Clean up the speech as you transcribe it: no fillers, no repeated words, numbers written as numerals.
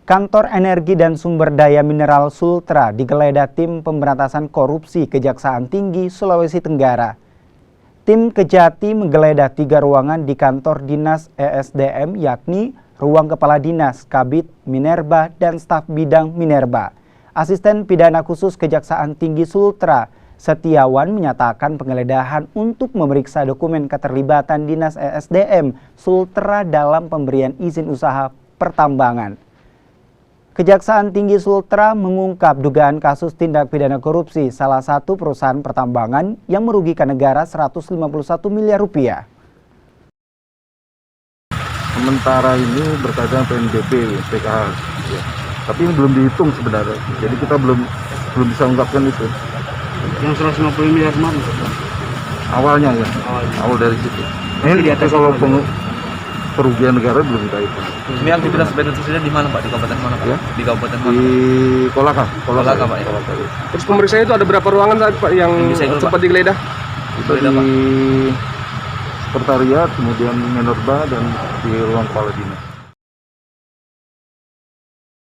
Kantor Energi dan Sumber Daya Mineral Sultra digeledah tim pemberantasan korupsi Kejaksaan Tinggi Sulawesi Tenggara. Tim Kejati menggeledah 3 ruangan di kantor dinas ESDM, yakni ruang Kepala Dinas, Kabid, Minerba, dan staf bidang Minerba. Asisten Pidana Khusus Kejaksaan Tinggi Sultra, Setiawan, menyatakan penggeledahan untuk memeriksa dokumen keterlibatan dinas ESDM Sultra dalam pemberian izin usaha pertambangan. Kejaksaan Tinggi Sultra mengungkap dugaan kasus tindak pidana korupsi salah satu perusahaan pertambangan yang merugikan negara 151 miliar rupiah. Sementara ini berkaitan PNBP, PKH, ya. Tapi ini belum dihitung sebenarnya, jadi kita belum bisa ungkapkan itu. Yang 150 miliar mana? Awalnya ya, awal dari situ. Ini kalau kerugian negara belum kita hitung. Ini aktivitas BNN di mana Pak? Di kabupaten mana Pak? Ya? Di kabupaten mana? Di Kolaka Pak ya. Terus pemeriksaan itu ada berapa ruangan Pak yang sempat digeledah? Itu di sekretariat, kemudian Minerba, dan di ruang kepala dinas.